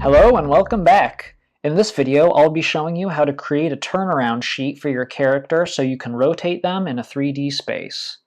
Hello and welcome back. In this video, I'll be showing you how to create a turnaround sheet for your character so you can rotate them in a 3D space.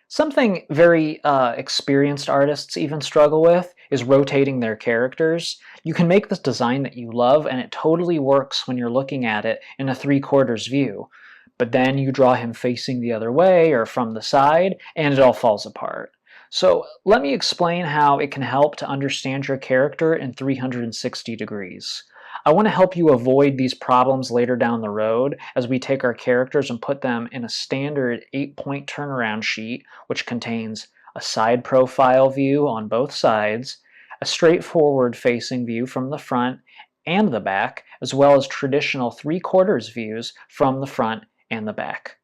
Something very experienced artists even struggle with is rotating their characters. You can make this design that you love and it totally works when you're looking at it in a 3/4 view. But then you draw him facing the other way or from the side and it all falls apart. So let me explain how it can help to understand your character in 360 degrees. I want to help you avoid these problems later down the road as we take our characters and put them in a standard 8-point turnaround sheet, which contains a side profile view on both sides, a straightforward facing view from the front and the back, as well as traditional 3/4 views from the front and the back.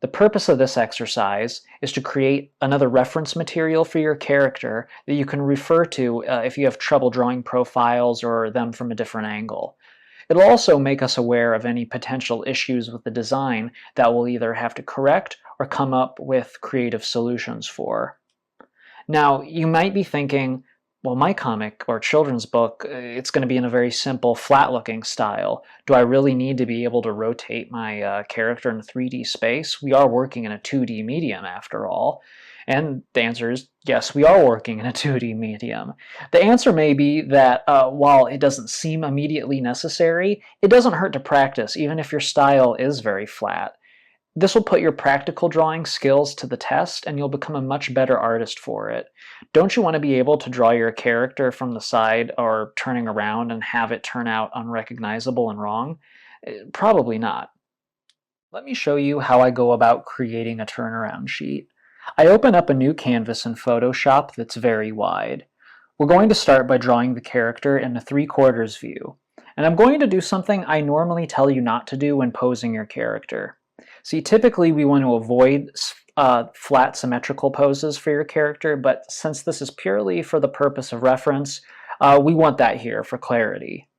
The purpose of this exercise is to create another reference material for your character that you can refer to if you have trouble drawing profiles or them from a different angle. It'll also make us aware of any potential issues with the design that we'll either have to correct or come up with creative solutions for. Now, you might be thinking, well, my comic or children's book, it's going to be in a very simple, flat-looking style. Do I really need to be able to rotate my character in a 3D space? We are working in a 2D medium, after all. And the answer is yes, we are working in a 2D medium. The answer may be that while it doesn't seem immediately necessary, it doesn't hurt to practice, even if your style is very flat. This will put your practical drawing skills to the test and you'll become a much better artist for it. Don't you want to be able to draw your character from the side or turning around and have it turn out unrecognizable and wrong? Probably not. Let me show you how I go about creating a turnaround sheet. I open up a new canvas in Photoshop that's very wide. We're going to start by drawing the character in a 3/4 view. And I'm going to do something I normally tell you not to do when posing your character. See, typically we want to avoid flat symmetrical poses for your character, but since this is purely for the purpose of reference, we want that here for clarity.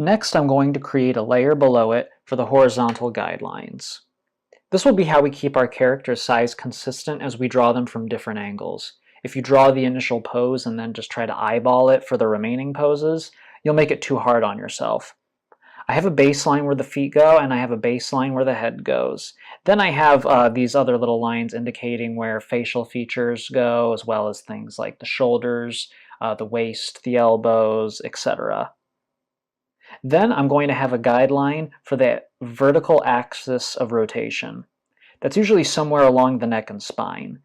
Next, I'm going to create a layer below it for the horizontal guidelines. This will be how we keep our character's size consistent as we draw them from different angles. If you draw the initial pose and then just try to eyeball it for the remaining poses, you'll make it too hard on yourself. I have a baseline where the feet go and I have a baseline where the head goes. Then I have these other little lines indicating where facial features go, as well as things like the shoulders, the waist, the elbows, etc. Then I'm going to have a guideline for the vertical axis of rotation. That's usually somewhere along the neck and spine.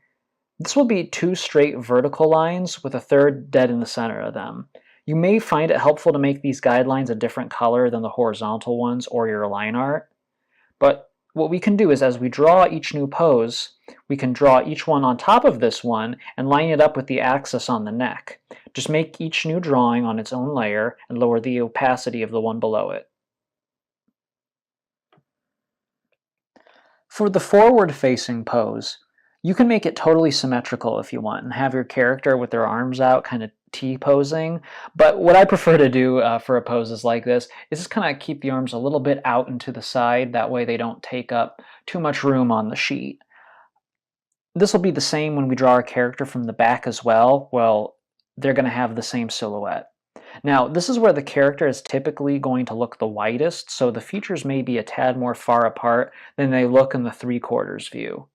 This will be two straight vertical lines with a third dead in the center of them. You may find it helpful to make these guidelines a different color than the horizontal ones or your line art. But what we can do is as we draw each new pose, we can draw each one on top of this one and line it up with the axis on the neck. Just make each new drawing on its own layer and lower the opacity of the one below it. For the forward-facing pose, you can make it totally symmetrical if you want and have your character with their arms out kind of T-posing. But what I prefer to do for poses like this is just kind of keep the arms a little bit out and to the side. That way they don't take up too much room on the sheet. This will be the same when we draw our character from the back as well. Well, they're going to have the same silhouette. Now, this is where the character is typically going to look the widest, so the features may be a tad more far apart than they look in the 3/4 view.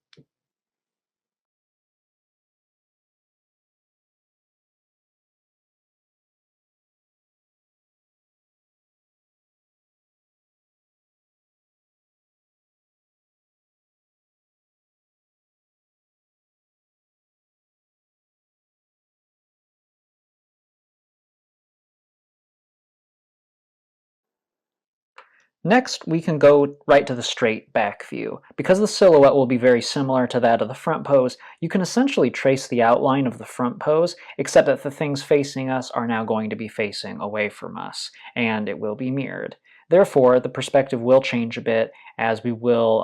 Next, we can go right to the straight back view. Because the silhouette will be very similar to that of the front pose, you can essentially trace the outline of the front pose, except that the things facing us are now going to be facing away from us, and it will be mirrored. Therefore, the perspective will change a bit, as we will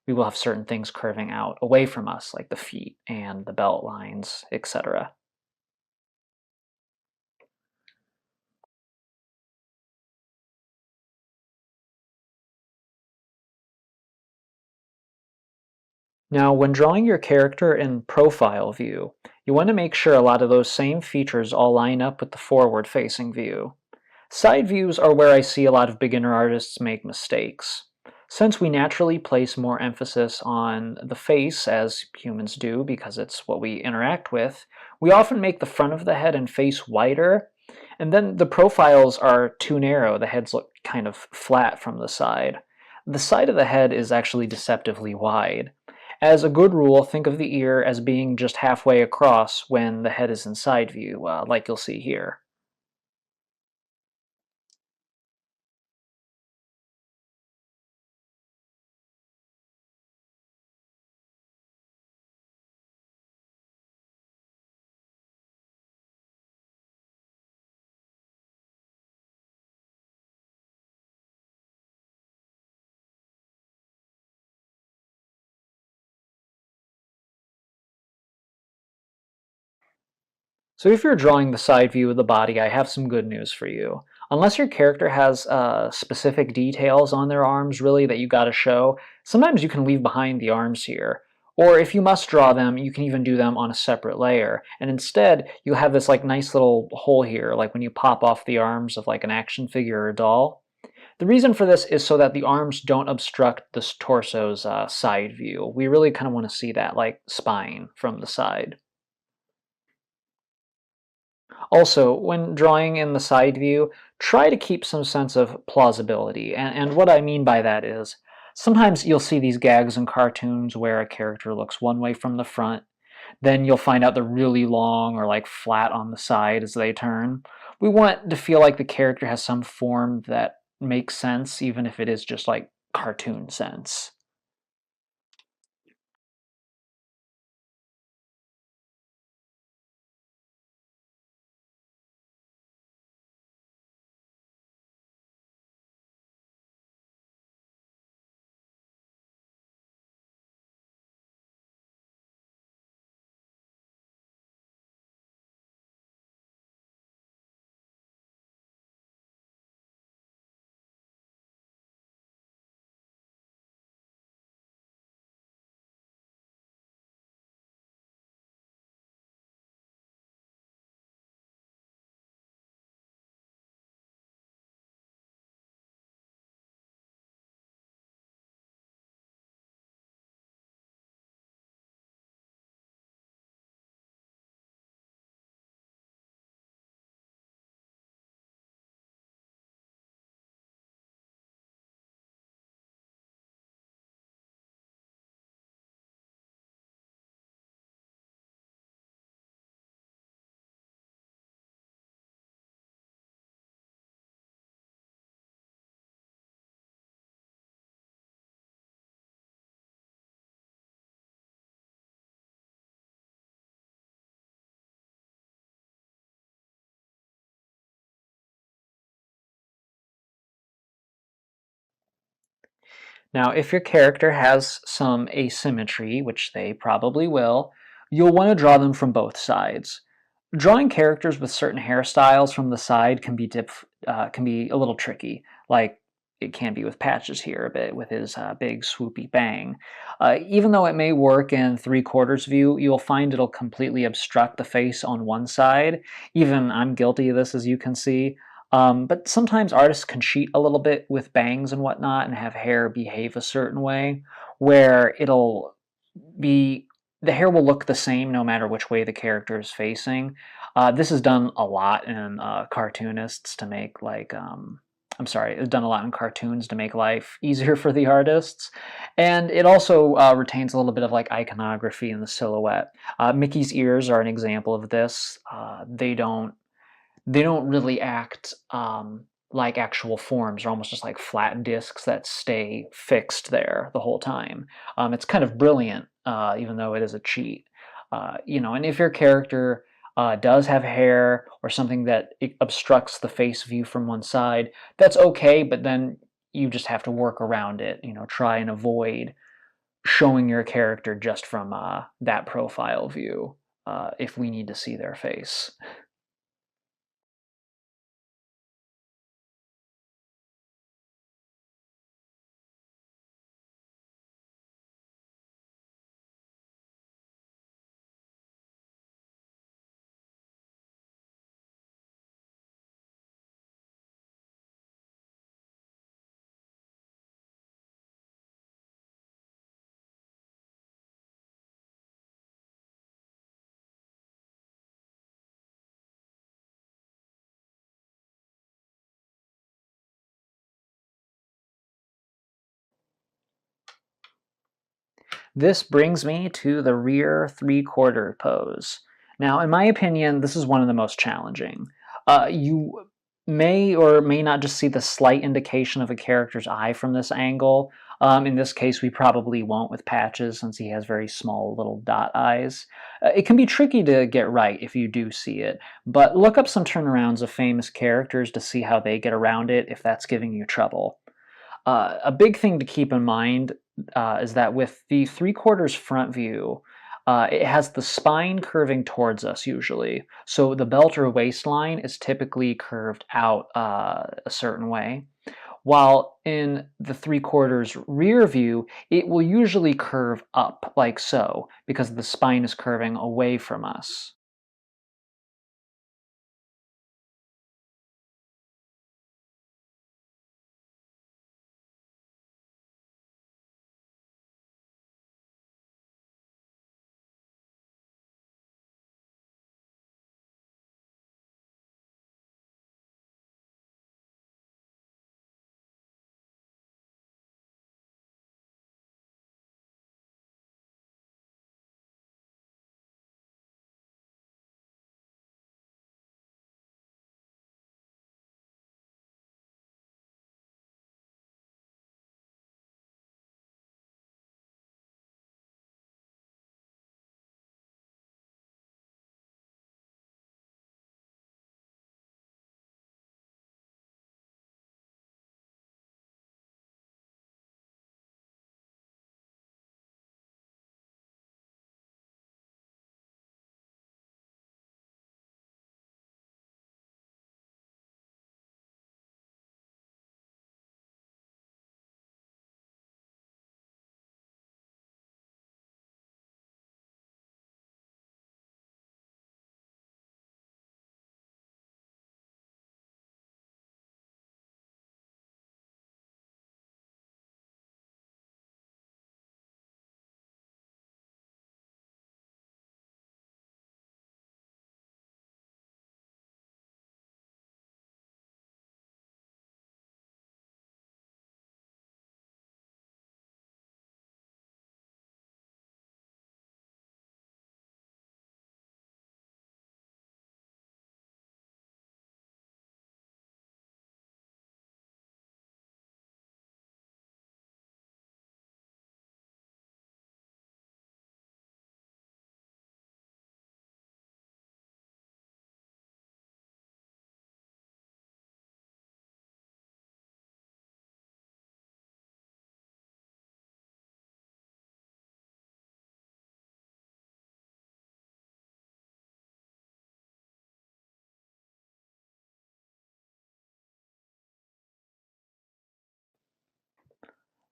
have certain things curving out away from us, like the feet and the belt lines, etc. Now, when drawing your character in profile view, you want to make sure a lot of those same features all line up with the forward-facing view. Side views are where I see a lot of beginner artists make mistakes. Since we naturally place more emphasis on the face, as humans do because it's what we interact with, we often make the front of the head and face wider, and then the profiles are too narrow. The heads look kind of flat from the side. The side of the head is actually deceptively wide. As a good rule, think of the ear as being just halfway across when the head is in side view, like you'll see here. So if you're drawing the side view of the body, I have some good news for you. Unless your character has specific details on their arms, really, that you gotta show, sometimes you can leave behind the arms here. Or if you must draw them, you can even do them on a separate layer. And instead, you have this like nice little hole here, like when you pop off the arms of like an action figure or a doll. The reason for this is so that the arms don't obstruct this torso's side view. We really kind of want to see that like spine from the side. Also, when drawing in the side view, try to keep some sense of plausibility. And what I mean by that is, sometimes you'll see these gags in cartoons where a character looks one way from the front, then you'll find out they're really long or like flat on the side as they turn. We want to feel like the character has some form that makes sense, even if it is just like cartoon sense. Now, if your character has some asymmetry, which they probably will, you'll want to draw them from both sides. Drawing characters with certain hairstyles from the side can be a little tricky, like it can be with Patches here a bit with his big swoopy bang. Even though it may work in three-quarters view, you'll find it'll completely obstruct the face on one side. Even I'm guilty of this, as you can see. But sometimes artists can cheat a little bit with bangs and whatnot and have hair behave a certain way, where be the hair will look the same no matter which way the character is facing. This is done a lot in cartoonists to make I'm sorry, it's done a lot in cartoons to make life easier for the artists. And it also retains a little bit of like iconography in the silhouette. Mickey's ears are an example of this. They don't really act like actual forms. They're almost just like flat discs that stay fixed there the whole time. It's kind of brilliant, even though it is a cheat. And if your character does have hair or something that it obstructs the face view from one side, that's okay, but then you just have to work around it. Try and avoid showing your character just from that profile view if we need to see their face. This brings me to the rear three-quarter pose. Now, in my opinion, this is one of the most challenging. You may or may not just see the slight indication of a character's eye from this angle. In this case, we probably won't with Patches since he has very small little dot eyes. It can be tricky to get right if you do see it, but look up some turnarounds of famous characters to see how they get around it if that's giving you trouble. A big thing to keep in mind is that with the three-quarters front view, it has the spine curving towards us usually. So the belt or waistline is typically curved out a certain way. While in the three-quarters rear view, it will usually curve up like so because the spine is curving away from us.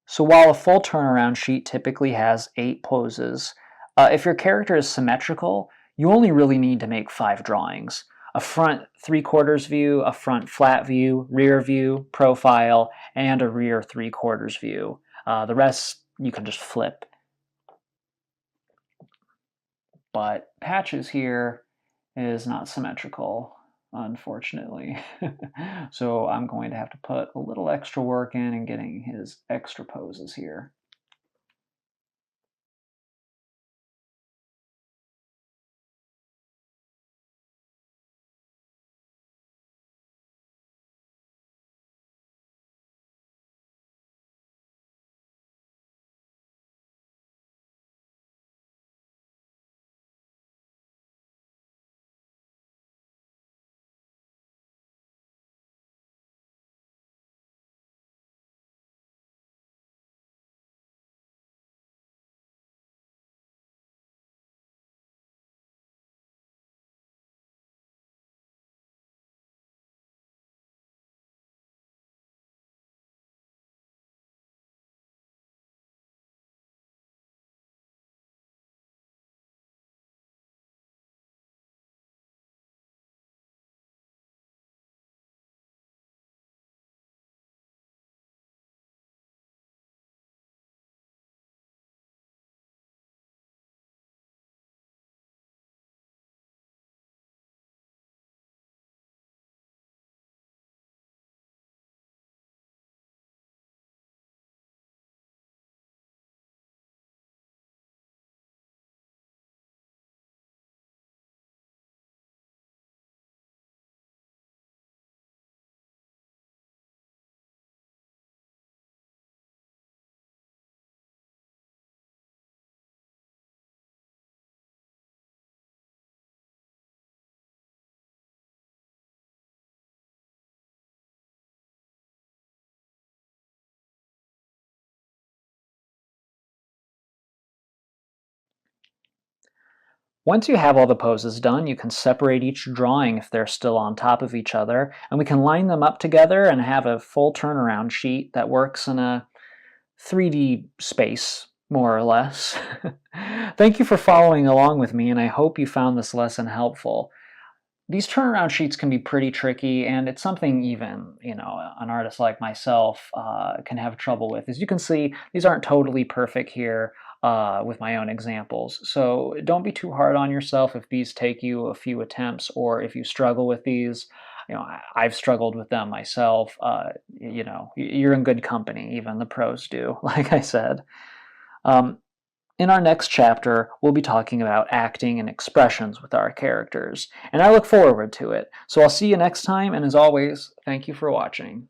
So while a full turnaround sheet typically has 8 poses, if your character is symmetrical, you only really need to make 5 drawings. A front three-quarters view, a front flat view, rear view, profile, and a rear three-quarters view. The rest you can just flip. But Patches here is not symmetrical, unfortunately. So I'm going to have to put a little extra work in getting his extra poses here. Once you have all the poses done, you can separate each drawing if they're still on top of each other, and we can line them up together and have a full turnaround sheet that works in a 3D space, more or less. Thank you for following along with me, and I hope you found this lesson helpful. These turnaround sheets can be pretty tricky, and it's something even, an artist like myself can have trouble with. As you can see, these aren't totally perfect here with my own examples. So don't be too hard on yourself if these take you a few attempts, or if you struggle with these. I've struggled with them myself. You're in good company, even the pros do, like I said. In our next chapter, we'll be talking about acting and expressions with our characters, and I look forward to it. So I'll see you next time, and as always, thank you for watching.